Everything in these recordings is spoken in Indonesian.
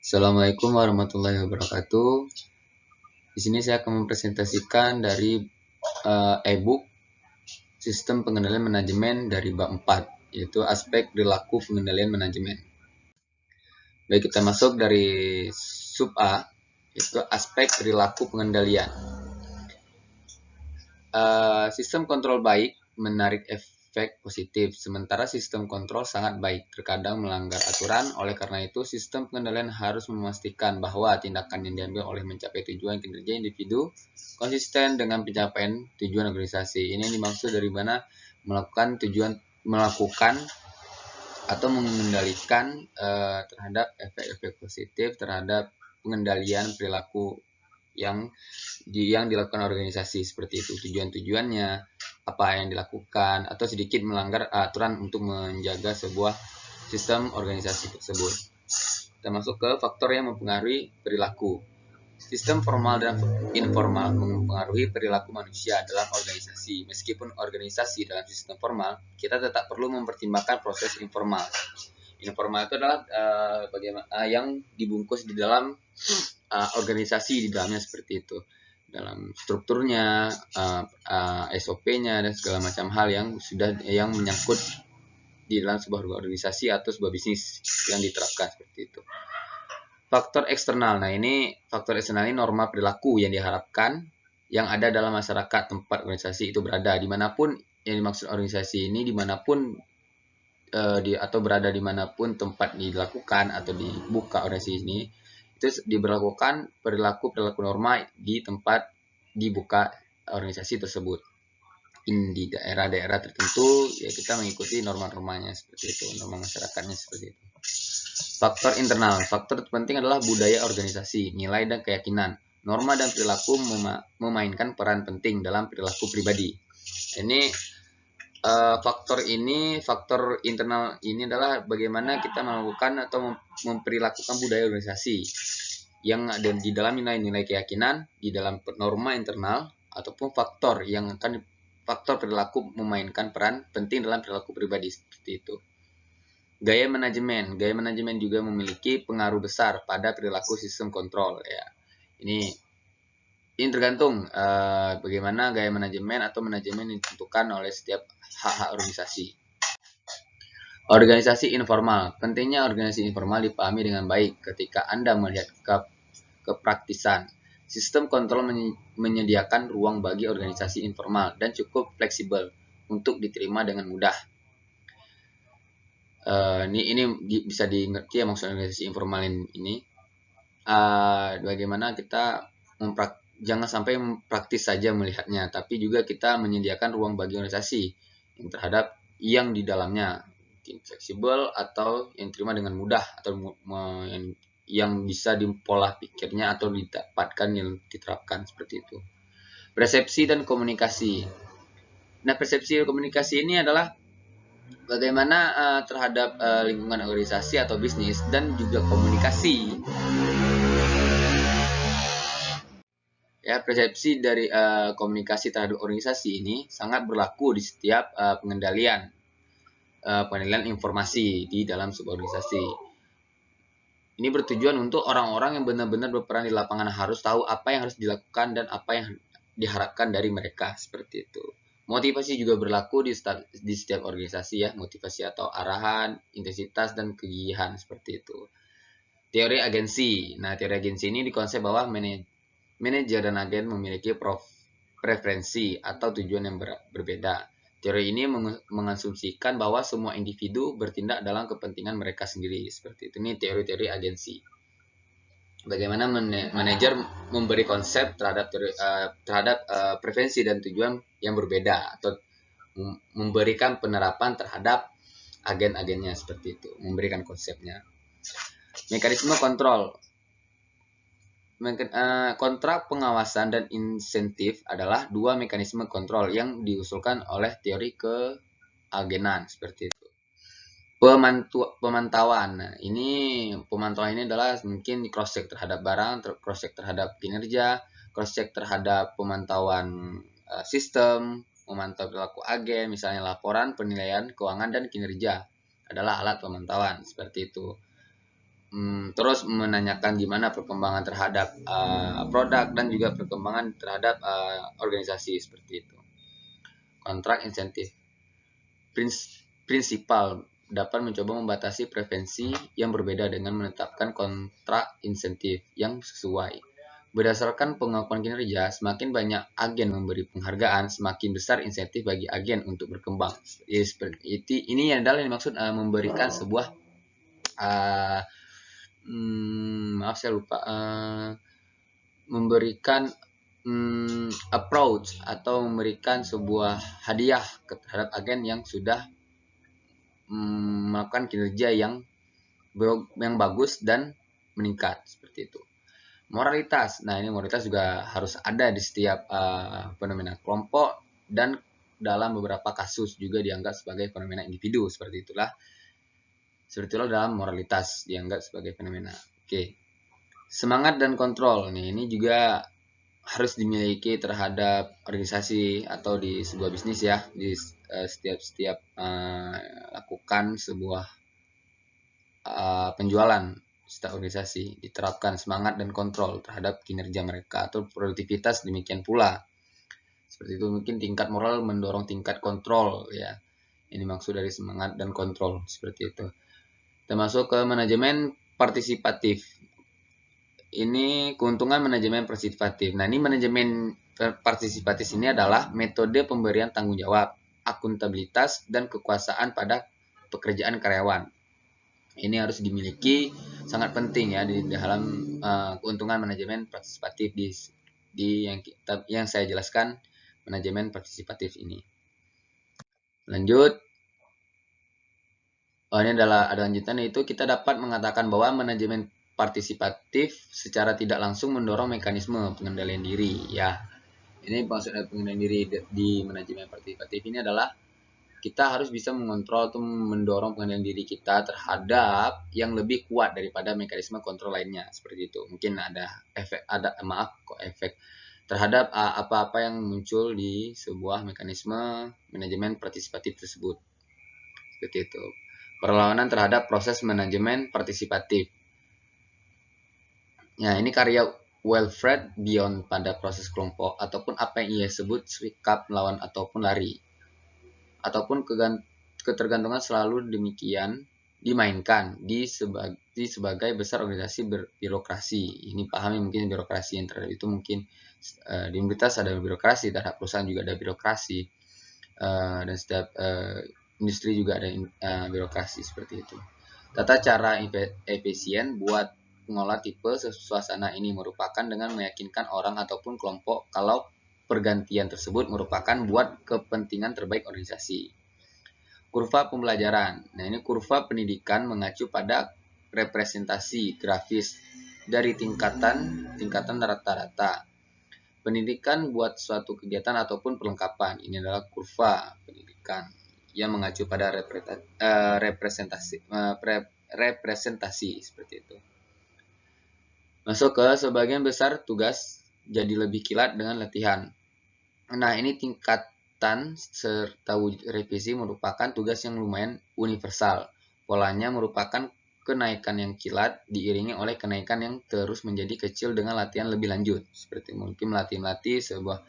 Assalamualaikum warahmatullahi wabarakatuh. Di sini saya akan mempresentasikan dari e-book Sistem Pengendalian Manajemen dari bab 4, yaitu aspek perilaku pengendalian manajemen. Baik, kita masuk dari sub A, yaitu aspek perilaku pengendalian. Sistem kontrol baik menarik efek positif, sementara sistem kontrol sangat baik terkadang melanggar aturan. Oleh karena itu, sistem pengendalian harus memastikan bahwa tindakan yang diambil oleh mencapai tujuan kinerja individu konsisten dengan pencapaian tujuan organisasi. Ini dimaksud dari mana melakukan atau mengendalikan terhadap efek-efek positif terhadap pengendalian perilaku yang dilakukan organisasi, seperti itu tujuan-tujuannya, apa yang dilakukan, atau sedikit melanggar aturan untuk menjaga sebuah sistem organisasi tersebut. Kita masuk ke faktor yang mempengaruhi perilaku. Sistem formal dan informal mempengaruhi perilaku manusia dalam organisasi. Meskipun organisasi dalam sistem formal, kita tetap perlu mempertimbangkan proses informal. Informal itu adalah yang dibungkus di dalam organisasi, di dalamnya seperti itu, dalam strukturnya, SOP-nya dan segala macam hal yang menyangkut di dalam sebuah organisasi atau sebuah bisnis yang diterapkan seperti itu. Faktor eksternal. Nah, ini faktor eksternal ini norma perilaku yang diharapkan yang ada dalam masyarakat tempat organisasi itu berada. Dimanapun yang dimaksud organisasi ini, dimanapun atau berada dimanapun tempat dilakukan atau dibuka organisasi ini, itu diberlakukan perilaku norma di tempat dibuka organisasi tersebut. Di daerah-daerah tertentu ya kita mengikuti norma-normanya seperti itu, norma masyarakatnya seperti itu. Faktor internal. Faktor terpenting adalah budaya organisasi, nilai dan keyakinan. Norma dan perilaku memainkan peran penting dalam perilaku pribadi. Ini faktor internal ini adalah bagaimana kita melakukan atau memperlakukan budaya organisasi yang ada di dalam nilai-nilai keyakinan, di dalam norma internal, ataupun faktor perilaku memainkan peran penting dalam perilaku pribadi seperti itu. Gaya manajemen juga memiliki pengaruh besar pada perilaku sistem kontrol ya. Ini tergantung bagaimana gaya manajemen atau manajemen ditentukan oleh setiap hak-hak organisasi. Organisasi informal. Pentingnya organisasi informal dipahami dengan baik ketika Anda melihat kepraktisan. Sistem kontrol menyediakan ruang bagi organisasi informal dan cukup fleksibel untuk diterima dengan mudah. Ini bisa dimengerti ya maksud organisasi informal ini. Bagaimana kita jangan sampai praktis saja melihatnya, tapi juga kita menyediakan ruang bagi organisasi yang terhadap yang di dalamnya mungkin fleksibel atau yang terima dengan mudah atau yang bisa dipola pikirnya atau didapatkan yang diterapkan seperti itu. Persepsi dan komunikasi. Nah, persepsi dan komunikasi ini adalah bagaimana terhadap lingkungan organisasi atau bisnis dan juga komunikasi. Ya, persepsi dari komunikasi terhadap organisasi ini sangat berlaku di setiap pengendalian informasi di dalam sebuah organisasi. Ini bertujuan untuk orang-orang yang benar-benar berperan di lapangan harus tahu apa yang harus dilakukan dan apa yang diharapkan dari mereka seperti itu. Motivasi juga berlaku di setiap organisasi ya, motivasi atau arahan, intensitas dan kegigihan seperti itu. Teori agensi. Nah, teori agensi ini dikonsep bahwa manajer dan agen memiliki preferensi atau tujuan yang berbeda. Teori ini mengasumsikan bahwa semua individu bertindak dalam kepentingan mereka sendiri. Seperti itu. Ini teori-teori agensi. Bagaimana manajer memberi konsep terhadap preferensi dan tujuan yang berbeda atau memberikan penerapan terhadap agen-agennya seperti itu. Memberikan konsepnya. Mekanisme kontrol. Kontrak pengawasan dan insentif adalah dua mekanisme kontrol yang diusulkan oleh teori keagenan seperti itu. Pemantauan. Nah, pemantauan ini adalah mungkin cross check terhadap barang, cross check terhadap kinerja, cross check terhadap pemantauan sistem, memantau perilaku agen, misalnya laporan, penilaian, keuangan dan kinerja adalah alat pemantauan seperti itu. terus menanyakan gimana perkembangan terhadap produk dan juga perkembangan terhadap organisasi seperti itu. Kontrak insentif. Prinsipal dapat mencoba membatasi preferensi yang berbeda dengan menetapkan kontrak insentif yang sesuai. Berdasarkan pengakuan kinerja, semakin banyak agen memberi penghargaan, semakin besar insentif bagi agen untuk berkembang. Ini adalah yang dimaksud memberikan sebuah maaf saya lupa, memberikan approach atau memberikan sebuah hadiah terhadap agen yang sudah melakukan kinerja yang bagus dan meningkat seperti itu. Moralitas, nah ini moralitas juga harus ada di setiap fenomena kelompok dan dalam beberapa kasus juga dianggap sebagai fenomena individu seperti itulah dalam moralitas dianggap sebagai fenomena. Oke. Semangat dan kontrol. Nih, ini juga harus dimiliki terhadap organisasi atau di sebuah bisnis ya, di setiap lakukan sebuah penjualan setiap organisasi diterapkan semangat dan kontrol terhadap kinerja mereka atau produktivitas demikian pula. Seperti itu mungkin tingkat moral mendorong tingkat kontrol ya. Ini maksud dari semangat dan kontrol seperti itu. Kita masuk ke manajemen partisipatif. Ini keuntungan manajemen partisipatif. Nah, ini manajemen partisipatif ini adalah metode pemberian tanggung jawab, akuntabilitas, dan kekuasaan pada pekerjaan karyawan. Ini harus dimiliki, sangat penting ya di dalam keuntungan manajemen partisipatif di yang saya jelaskan manajemen partisipatif ini. Lanjut. Ini adalah ada lanjutan, yaitu kita dapat mengatakan bahwa manajemen partisipatif secara tidak langsung mendorong mekanisme pengendalian diri ya. Ini maksudnya pengendalian diri di manajemen partisipatif ini adalah kita harus bisa mengontrol atau mendorong pengendalian diri kita terhadap yang lebih kuat daripada mekanisme kontrol lainnya seperti itu. Mungkin ada efek terhadap apa-apa yang muncul di sebuah mekanisme manajemen partisipatif tersebut. Seperti itu. Perlawanan terhadap proses manajemen partisipatif. Nah, ini karya Wilfred Bion pada proses kelompok ataupun apa yang ia sebut sikap melawan ataupun lari. Ataupun ketergantungan selalu demikian dimainkan di sebagai besar organisasi birokrasi. Ini pahami mungkin birokrasi yang terhadap itu mungkin di universitas ada birokrasi, terhadap perusahaan juga ada birokrasi, dan setiap industri juga ada birokrasi seperti itu. Tata cara efisien buat mengolah tipe suasana ini merupakan dengan meyakinkan orang ataupun kelompok kalau pergantian tersebut merupakan buat kepentingan terbaik organisasi. Kurva pembelajaran. Nah, ini kurva pendidikan mengacu pada representasi grafis dari tingkatan rata-rata. Pendidikan buat suatu kegiatan ataupun perlengkapan. Ini adalah kurva pendidikan yang mengacu pada representasi seperti itu. Masuk ke sebagian besar tugas jadi lebih kilat dengan latihan. Nah, ini tingkatan serta wujud revisi merupakan tugas yang lumayan universal. Polanya merupakan kenaikan yang kilat diiringi oleh kenaikan yang terus menjadi kecil dengan latihan lebih lanjut. Seperti mungkin melatih sebuah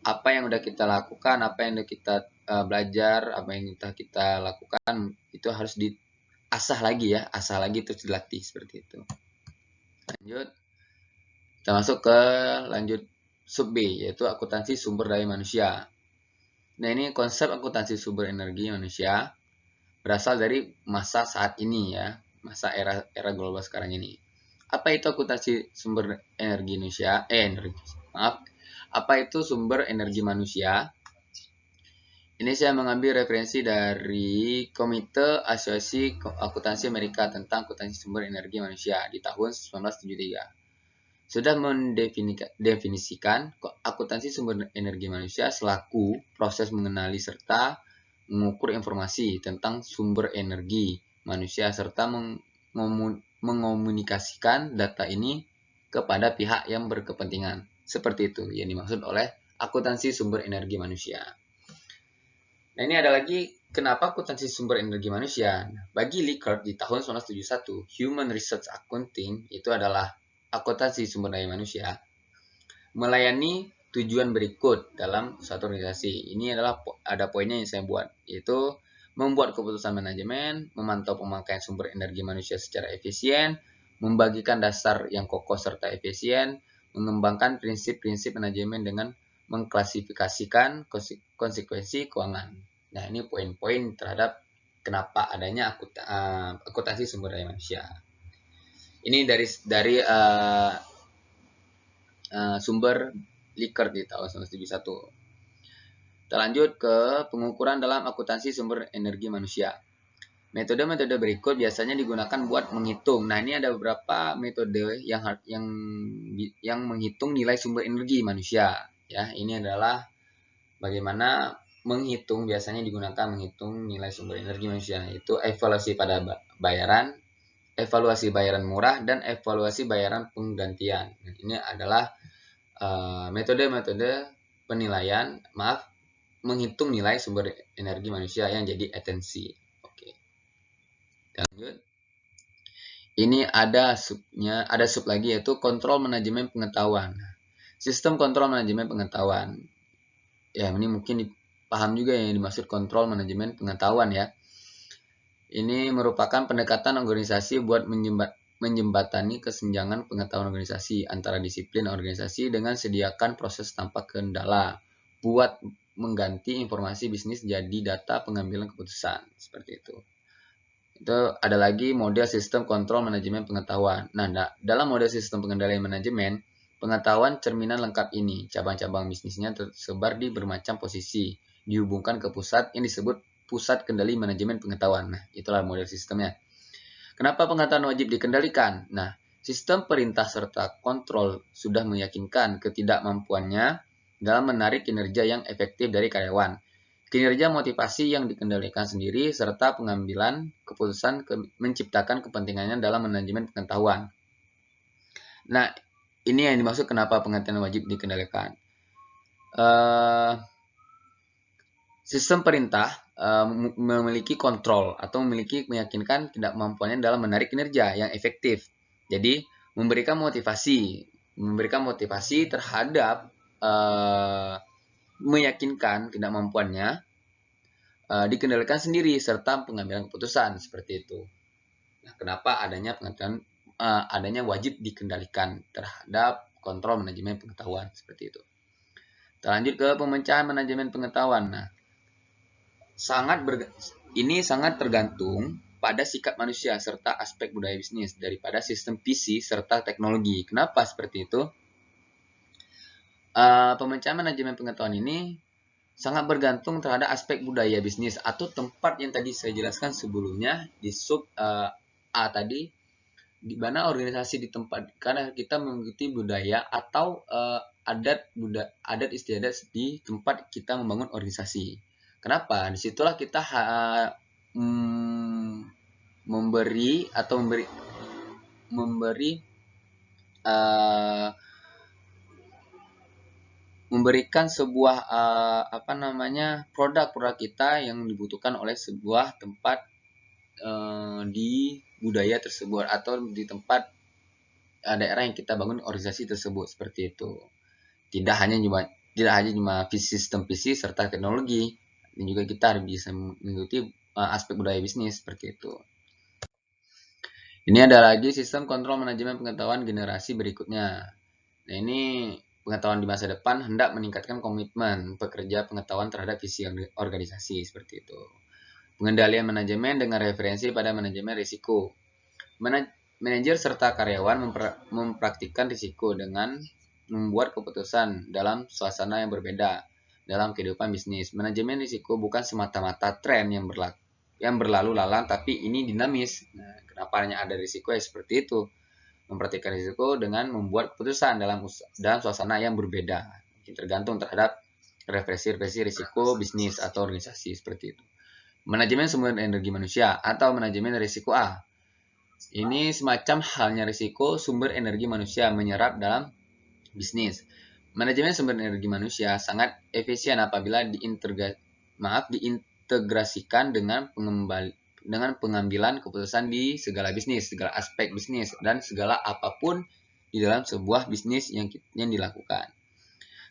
apa yang udah kita lakukan, apa yang udah kita belajar, apa yang kita lakukan itu harus diasah lagi ya, asah lagi terus dilatih seperti itu. Lanjut, kita masuk ke lanjut sub B, yaitu akuntansi sumber daya manusia. Nah, ini konsep akuntansi sumber energi manusia berasal dari masa saat ini ya, masa era global sekarang ini. Apa itu akuntansi sumber energi manusia? Apa itu sumber energi manusia? Ini saya mengambil referensi dari Komite Asosiasi Akuntansi Amerika tentang akuntansi sumber energi manusia di tahun 1973. Sudah mendefinisikan akuntansi sumber energi manusia selaku proses mengenali serta mengukur informasi tentang sumber energi manusia serta mengomunikasikan data ini kepada pihak yang berkepentingan. Seperti itu yang dimaksud oleh akuntansi sumber energi manusia. Nah, ini ada lagi Kenapa akuntansi sumber energi manusia? Bagi Likert di tahun 1971, Human Research Accounting itu adalah akuntansi sumber daya manusia melayani tujuan berikut dalam suatu organisasi. Ini adalah ada poinnya yang saya buat, yaitu membuat keputusan manajemen, memantau pemakaian sumber energi manusia secara efisien, membagikan dasar yang kokoh serta efisien, mengembangkan prinsip-prinsip manajemen dengan mengklasifikasikan konsekuensi keuangan. Nah, ini poin-poin terhadap kenapa adanya akuntansi sumber daya manusia. Ini dari sumber Likert di tahun 1971. Kita lanjut ke pengukuran dalam akuntansi sumber energi manusia. Metode-metode berikut biasanya digunakan buat menghitung. Nah, ini ada beberapa metode yang menghitung nilai sumber energi manusia. Ya, ini adalah bagaimana menghitung, biasanya digunakan menghitung nilai sumber energi manusia. Itu evaluasi pada bayaran, evaluasi bayaran murah, dan evaluasi bayaran penggantian. Nah, ini adalah metode-metode penilaian, menghitung nilai sumber energi manusia yang jadi atensi. Oke. Kita lanjut. Ini ada sub lagi, yaitu kontrol manajemen pengetahuan. Sistem kontrol manajemen pengetahuan. Ya, ini mungkin paham juga yang dimaksud kontrol manajemen pengetahuan ya. Ini merupakan pendekatan organisasi buat menjembatani kesenjangan pengetahuan organisasi antara disiplin organisasi dengan sediakan proses tanpa kendala buat mengganti informasi bisnis jadi data pengambilan keputusan, seperti itu. Itu ada lagi model sistem kontrol manajemen pengetahuan. Nah, dalam model sistem pengendalian manajemen pengetahuan cerminan lengkap ini, cabang-cabang bisnisnya tersebar di bermacam posisi, dihubungkan ke pusat yang disebut pusat kendali manajemen pengetahuan. Nah, itulah model sistemnya. Kenapa pengetahuan wajib dikendalikan? Nah, sistem perintah serta kontrol sudah meyakinkan ketidakmampuannya dalam menarik kinerja yang efektif dari karyawan. Kinerja motivasi yang dikendalikan sendiri serta pengambilan keputusan menciptakan kepentingannya dalam manajemen pengetahuan. Nah, ini yang dimaksud kenapa pengetahuan wajib dikendalikan. Sistem perintah memiliki kontrol atau memiliki meyakinkan ketidakmampuannya dalam menarik kinerja yang efektif. Jadi memberikan motivasi terhadap meyakinkan ketidakmampuannya dikendalikan sendiri serta pengambilan keputusan, seperti itu. Nah, kenapa adanya adanya wajib dikendalikan terhadap kontrol manajemen pengetahuan, seperti itu. Kita lanjut ke pemecahan manajemen pengetahuan. Nah, ini sangat tergantung pada sikap manusia serta aspek budaya bisnis daripada sistem PC serta teknologi. Kenapa seperti itu? Pemecahan manajemen pengetahuan ini sangat bergantung terhadap aspek budaya bisnis atau tempat yang tadi saya jelaskan sebelumnya di sub A tadi, di mana organisasi di tempat karena kita mengikuti budaya atau adat istiadat di tempat kita membangun organisasi. Kenapa? Disitulah kita memberikan sebuah produk-produk kita yang dibutuhkan oleh sebuah tempat di budaya tersebut atau di tempat daerah yang kita bangun organisasi tersebut, seperti itu. Tidak hanya cuma sistem PC serta teknologi, dan juga kita harus bisa mengikuti aspek budaya bisnis, seperti itu. Ini ada lagi sistem kontrol manajemen pengetahuan generasi berikutnya. Nah, ini pengetahuan di masa depan hendak meningkatkan komitmen pekerja pengetahuan terhadap visi organisasi, seperti itu. Pengendalian manajemen dengan referensi pada manajemen risiko. Manajer serta karyawan mempraktikkan risiko dengan membuat keputusan dalam suasana yang berbeda dalam kehidupan bisnis. Manajemen risiko bukan semata-mata tren yang berlalu lalang, tapi ini dinamis. Nah, kenapa hanya ada risiko ya seperti itu? Memperhatikan risiko dengan membuat keputusan dalam suasana yang berbeda. Tergantung terhadap referensi risiko bisnis atau organisasi, seperti itu. Manajemen sumber energi manusia atau manajemen risiko A. Ini semacam halnya risiko sumber energi manusia menyerap dalam bisnis. Manajemen sumber energi manusia sangat efisien apabila diintegrasikan diintegrasikan dengan pengambilan keputusan di segala bisnis, segala aspek bisnis, dan segala apapun di dalam sebuah bisnis yang dilakukan.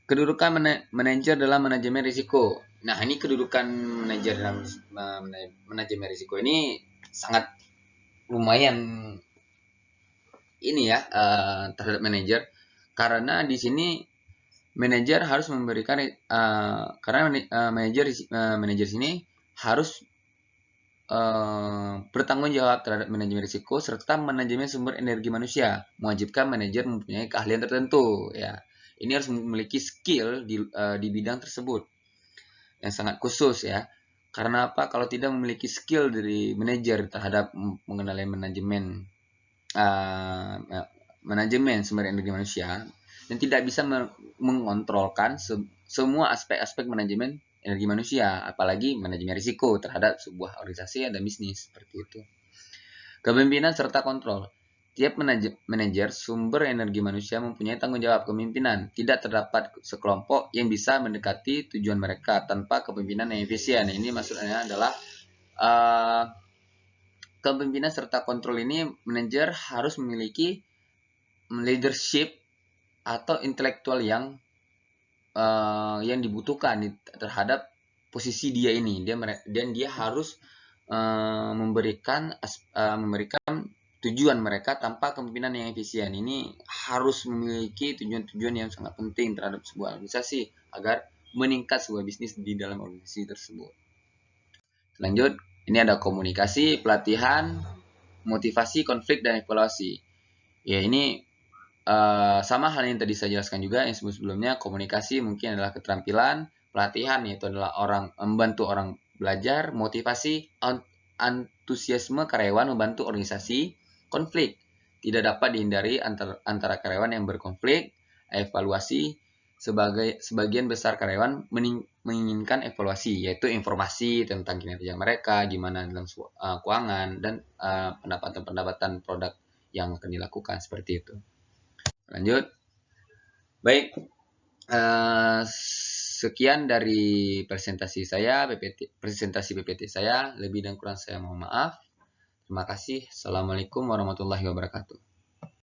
Kedudukan manajer dalam manajemen risiko. Nah, ini kedudukan manajer dalam manajemen risiko ini sangat lumayan ini ya terhadap manajer, karena di sini manajer harus memberikan karena manajer sini harus bertanggung jawab terhadap manajemen risiko serta manajemen sumber energi manusia, mewajibkan manajer mempunyai keahlian tertentu ya. Ini harus memiliki skill di bidang tersebut yang sangat khusus ya. Karena apa? Kalau tidak memiliki skill dari manajer terhadap mengenali manajemen sumber energi manusia, dan tidak bisa mengontrolkan semua aspek-aspek manajemen energi manusia, apalagi manajemen risiko terhadap sebuah organisasi dan bisnis seperti itu. Kepemimpinan serta kontrol. Tiap manajer sumber energi manusia mempunyai tanggung jawab kepemimpinan. Tidak terdapat sekelompok yang bisa mendekati tujuan mereka tanpa kepemimpinan yang efisien. Ini maksudnya adalah kepemimpinan serta kontrol ini, manajer harus memiliki leadership atau intelektual yang dibutuhkan terhadap posisi dia ini. Dan dia harus memberikan tujuan mereka tanpa kepemimpinan yang efisien. Ini harus memiliki tujuan-tujuan yang sangat penting terhadap sebuah organisasi agar meningkat sebuah bisnis di dalam organisasi tersebut. Lanjut, ini ada komunikasi, pelatihan, motivasi, konflik, dan evaluasi. Ya, ini sama hal yang tadi saya jelaskan juga yang sebelumnya. Komunikasi mungkin adalah keterampilan, pelatihan yaitu adalah membantu orang belajar, motivasi, antusiasme karyawan membantu organisasi, konflik tidak dapat dihindari antara karyawan yang berkonflik, evaluasi sebagian besar karyawan menginginkan evaluasi, yaitu informasi tentang kinerja mereka, gimana dalam keuangan, dan pendapatan produk yang akan dilakukan seperti itu. Lanjut. Baik, sekian dari presentasi PPT saya. Lebih dan kurang saya mohon maaf. Terima kasih. Assalamualaikum warahmatullahi wabarakatuh.